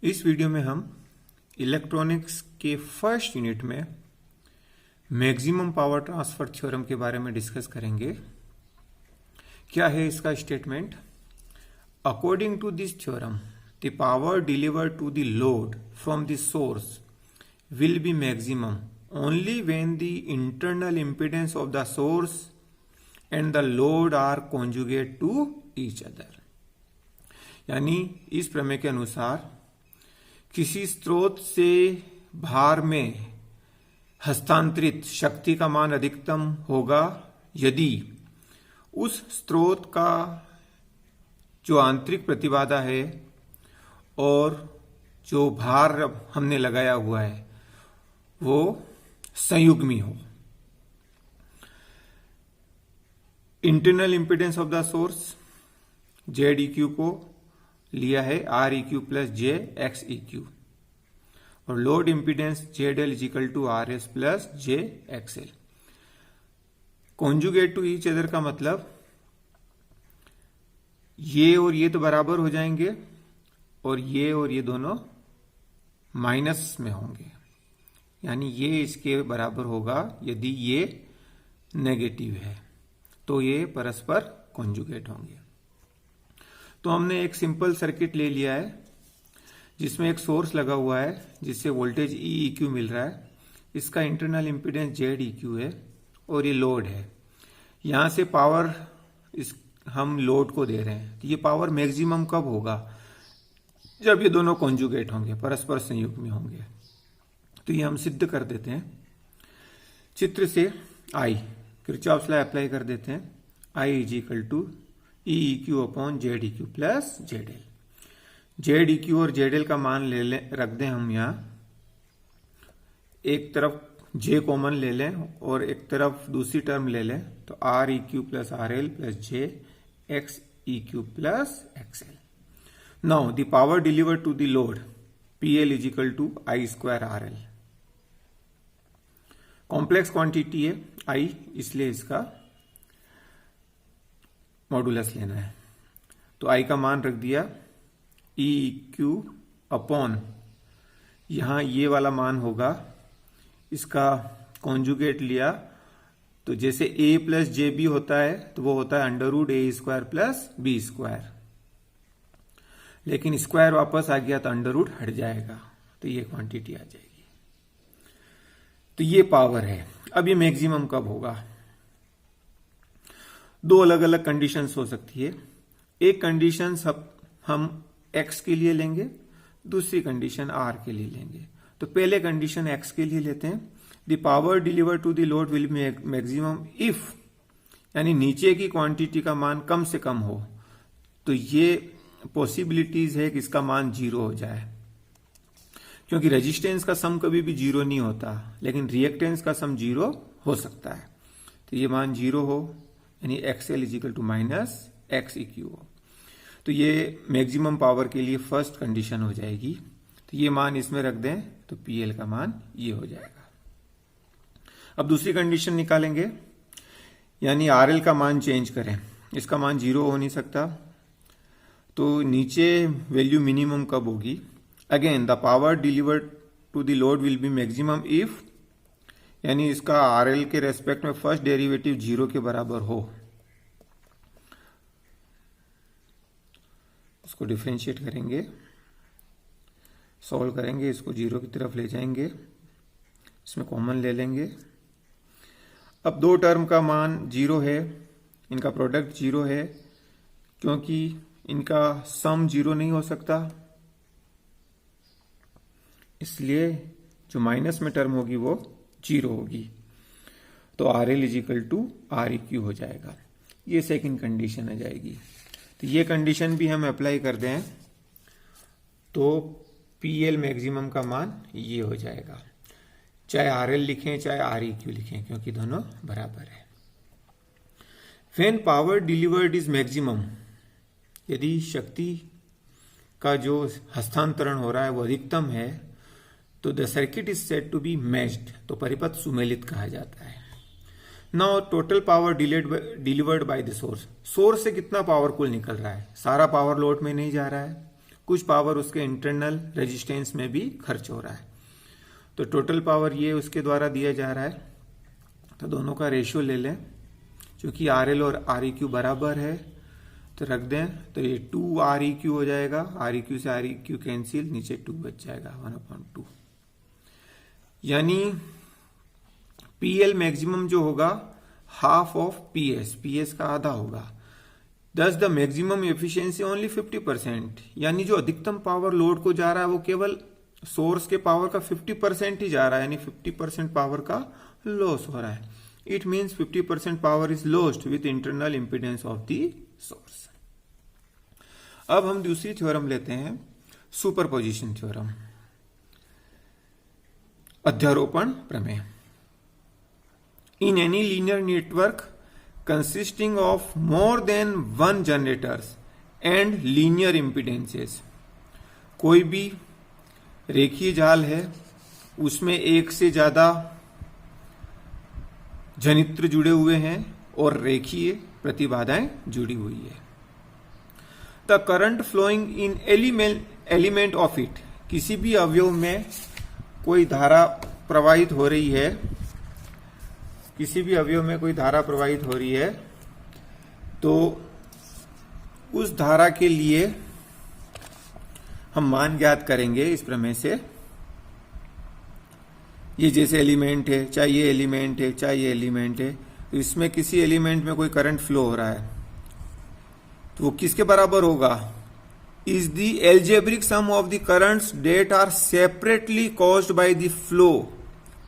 इस वीडियो में हम इलेक्ट्रॉनिक्स के फर्स्ट यूनिट में मैक्सिमम पावर ट्रांसफर थ्योरम के बारे में डिस्कस करेंगे। क्या है इसका statement? According to this theorem the power delivered to the load from the source will be maximum only when the internal impedance of the source and the load are conjugate to each other। यानी इस प्रमेय के अनुसार किसी स्रोत से भार में हस्तांतरित शक्ति का मान अधिकतम होगा यदि उस स्रोत का जो आंतरिक प्रतिबाधा है और जो भार हमने लगाया हुआ है वो संयुग्मी हो। Internal impedance of the source ZEQ को लिया है REQ प्लस JXEQ और load impedance ZL is equal to RS plus JXL। Conjugate to each other का मतलब ये और ये तो बराबर हो जाएंगे और ये दोनों माइनस में होंगे, यानी ये इसके बराबर होगा यदि ये नेगेटिव है तो ये परस्पर कॉन्जुगेट होंगे। तो हमने एक सिंपल सर्किट ले लिया है जिसमें एक सोर्स लगा हुआ है जिससे वोल्टेज EEQ मिल रहा है। इसका इंटरनल इंपीडेंस ZEQ है और ये लोड है। यहां से पावर हम लोड को दे रहे हैं। तो ये पावर मैक्सिमम कब होगा? जब ये दोनों कॉन्जुगेट होंगे, परस्पर संयुग्मी होंगे। तो ये हम सिद्ध कर देते हैं चित्र से। I किरचॉफ्स लॉ अप्लाई कर देते हैं। I is equal to EEQ upon ZEQ plus ZL। ZEQ और ZL का मान रख दें हम यहाँ। एक तरफ J कॉमन ले लें और एक तरफ दूसरी टर्म ले लें तो REQ plus RL plus JXEQ plus XL। Now the power delivered to the load PL is equal to I square RL। Complex quantity है I, इसलिए इसका मॉडुलस लेना है। तो I का मान रख दिया EEQ अपॉन यहां ये वाला मान होगा, इसका कॉन्जुगेट लिया तो जैसे A प्लस JB होता है तो वो होता है under root A square plus B square, लेकिन स्क्वायर वापस आ गया तो अंडर रूट हट जाएगा तो ये क्वांटिटी आ जाएगी। तो ये पावर है। अब ये मैक्सिमम कब होगा? दो अलग अलग कंडीशंस हो सकती है। एक कंडीशन हम x के लिए लेंगे, दूसरी कंडीशन r के लिए लेंगे। तो पहले कंडीशन x के लिए लेते हैं। The power delivered to the load will be maximum if, यानी नीचे की क्वांटिटी का मान कम से कम हो। तो ये पॉसिबिलिटीज है कि इसका मान 0 हो जाए, क्योंकि रेजिस्टेंस का सम कभी भी 0 नहीं होता, लेकिन रिएक्टेंस का सम 0 हो सकता है। तो ये मान 0 हो, यानी XL is equal to minus XEQ हो। तो ये मैक्सिमम पावर के लिए फर्स्ट कंडीशन हो जाएगी। तो ये मान इसमें रख दें तो PL का मान ये हो जाएगा। अब दूसरी कंडीशन निकालेंगे, यानी RL का मान चेंज करें। इसका मान 0 हो नहीं सकता, तो नीचे वैल्यू मिनिमम कब होगी? Again the power delivered to the load will be maximum if, यानी इसका RL के रेस्पेक्ट में फर्स्ट डेरिवेटिव 0 के बराबर हो। इसको डिफरेंशिएट करेंगे, सॉल्व करेंगे, इसको 0 की तरफ ले जाएंगे, इसमें कॉमन ले लेंगे। अब दो टर्म का मान 0 है, इनका प्रोडक्ट 0 है, क्योंकि इनका सम 0 नहीं हो सकता, इसलिए जो माइनस में टर्म होगी वो 0 होगी। तो RL is equal to REQ हो जाएगा। ये सेकंड कंडीशन आ जाएगी। तो ये कंडीशन भी हम अप्लाई कर दें तो PL मैक्सिमम का मान ये हो जाएगा, चाहे RL लिखें चाहे REQ लिखें, क्योंकि दोनों बराबर है। When power delivered is maximum, यदि शक्ति का जो हस्तांतरण हो रहा है वो अधिकतम है तो the circuit is said to be matched, तो परिपथ सुमेलित कहा जाता है। Now total power delivered by the source, source से कितना पावर कुल निकल रहा है? सारा पावर लोड में नहीं जा रहा है, कुछ पावर उसके इंटरनल रेजिस्टेंस में भी खर्च हो रहा है। तो टोटल पावर ये उसके द्वारा दिया जा रहा है। तो दोनों का रेशियो ले लें, क्योंकि RL और REQ बराबर है तो रख दें, तो ये 2 REQ हो जाएगा, REQ से REQ कैंसिल, नीचे 2 बच जाएगा 1/2। यानी PL मैक्सिमम जो होगा हाफ ऑफ PS का आधा होगा। दस द मैक्सिमम एफिशिएंसी ओनली 50%, यानी जो अधिकतम पावर लोड को जा रहा है वो केवल सोर्स के पावर का 50% ही जा रहा है, यानी 50% पावर का लॉस हो रहा है। It means 50% power is lost with internal impedance of the source. अब हम दूसरी थ्योरम लेते हैं, सुपरपोजिशन थ्योरम, अध्यारोपण प्रमेय। In any linear network consisting of more than one generators and linear impedances, कोई भी रेखीय जाल है उसमें एक से ज्यादा जनित्र जुड़े हुए हैं और रेखीय प्रतिबाधाएं जुड़ी हुई है। The current flowing in element of it, किसी भी अवयव में कोई धारा प्रवाहित हो रही है, किसी भी अवयव में कोई धारा प्रवाहित हो रही है, तो उस धारा के लिए हम मान ज्ञात करेंगे इस प्रमेय से। ये जैसे एलिमेंट है, चाहे ये एलिमेंट है, चाहे ये एलिमेंट है, तो इसमें किसी एलिमेंट में कोई करंट फ्लो हो रहा है तो वो किसके बराबर होगा? Is the algebraic sum of the currents that are separately caused by the flow,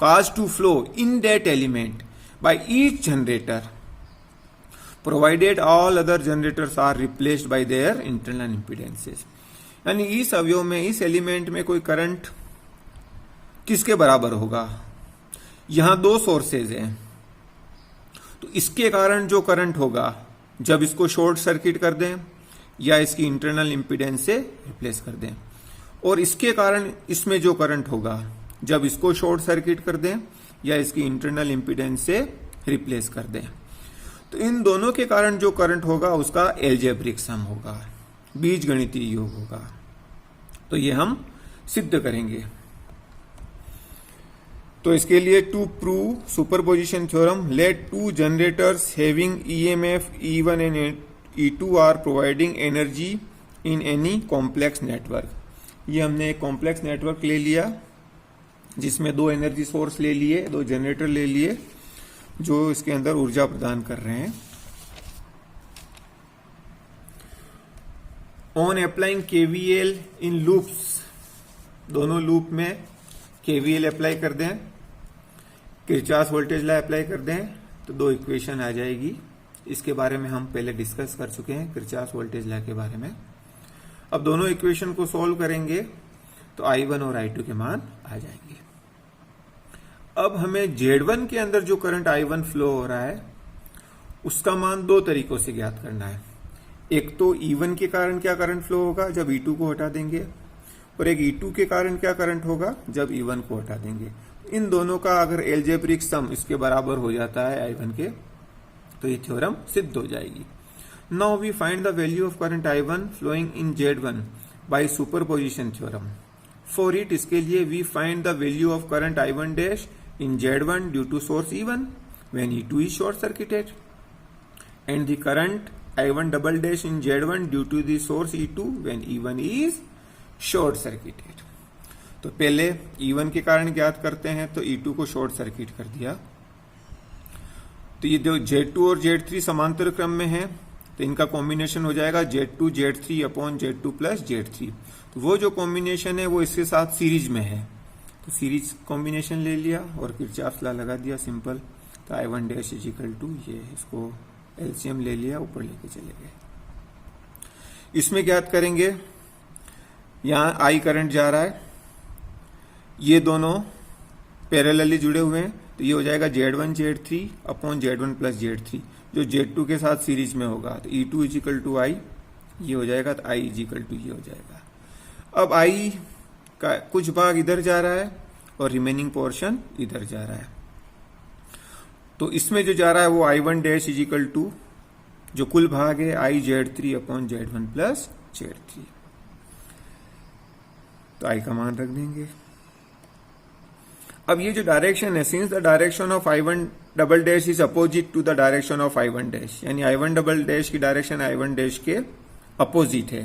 cause to flow in that element by each generator provided all other generators are replaced by their internal impedances। यानी इस अवयव में, इस element में कोई current किसके बराबर होगा? यहां दो सोर्सेज हैं, तो इसके कारण जो करंट होगा जब इसको शॉर्ट सर्किट कर दें या इसकी इंटरनल इंपीडेंस से रिप्लेस कर दें, और इसके कारण इसमें जो करंट होगा जब इसको शॉर्ट सर्किट कर दें या इसकी इंटरनल इंपीडेंस से रिप्लेस कर दें, तो इन दोनों के कारण जो करंट होगा उसका एल्जेब्रिक सम होगा, बीजगणितीय योग होगा। तो ये हम सिद्ध करेंगे। तो इसके लिए to prove superposition theorem, let two generators having EMF E1 and E2 are providing energy in any complex network. ये हमने एक कॉम्प्लेक्स नेटवर्क ले लिया जिसमें दो एनर्जी सोर्स ले लिए, दो जनरेटर ले लिए जो इसके अंदर ऊर्जा प्रदान कर रहे हैं। On applying KVL in loops, दोनों लूप में KVL अप्लाई कर दें, किरचॉफ वोल्टेज लॉ अप्लाई कर दें, तो दो इक्वेशन आ जाएगी। इसके बारे में हम पहले डिस्कस कर चुके हैं, किरचॉफ वोल्टेज लॉ के बारे में। अब दोनों इक्वेशन को सॉल्व करेंगे तो I1 और I2 के मान आ जाएंगे। अब हमें Z1 के अंदर जो करंट I1 फ्लो हो रहा है उसका मान दो तरीकों से ज्ञात करना है। एक तो E1 के कारण क्या करंट फ्लो होगा जब E2 को हटा देंगे, और एक E2 के कारण क्या करंट होगा जब E1 को हटा देंगे। इन दोनों का अगर एल्जेब्रिक सम इसके बराबर हो जाता है I1 के, तो ये थ्योरम सिद्ध हो जाएगी। Now we find the value of current I1 flowing in Z1 by superposition theorem. For it, इसके लिए we find the value of current I1 dash in Z1 due to source E1 when E2 is short circuited, and the current I1 double dash in Z1 due to the source E2 when E1 is short circuited। तो पहले E1 के कारण ज्ञात करते हैं, तो E2 को short circuit कर दिया। तो ये जो Z2 और Z3 समांतर क्रम में है तो इनका कॉम्बिनेशन हो जाएगा Z2 Z3 upon Z2 plus Z3। तो वो जो कॉम्बिनेशन है वो इसके साथ सीरीज में है, तो सीरीज कॉम्बिनेशन ले लिया और किरचॉफ लॉ लगा दिया सिंपल। तो I1 dash is equal to ये, इसको एलसीएम ले लिया, ऊपर लेके चले गए। इसमें ज्ञात करेंगे, यहां I करंट जा रहा है, ये दोनों पैरेलली जुड़े हुए हैं, तो ये हो जाएगा Z1 Z3 upon Z1 plus Z3 जो Z2 के साथ सीरीज में होगा। तो E2 is equal to I, ये हो जाएगा, तो I इज इक्वल टू ये हो जाएगा। अब I का कुछ भाग इधर जा रहा है और रिमेनिंग पोर्शन इधर जा रहा है, तो इसमें जो जा रहा है वो I1 dash is equal to जो कुल भाग है I Z3 upon Z1 plus Z3। तो आई का मान रख देंगे। अब ये जो डायरेक्शन है, since the direction of I1 double dash is opposite to the direction of I1 dash, यानी I1 डबल डैश की डायरेक्शन I1 डैश के अपोजिट है,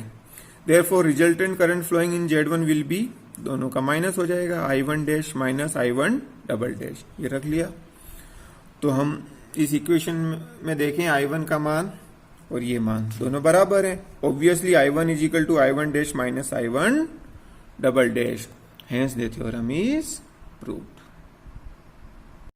therefore resultant current flowing in Z1 will be, दोनों का minus हो जाएगा, I1 dash minus I1 double dash, ये रख लिया। तो हम इस इक्वेशन में देखें I1 का मान और ये मान दोनों बराबर है। Obviously I1 is equal to I1 dash minus I1 double dash, hence the theorem is proved.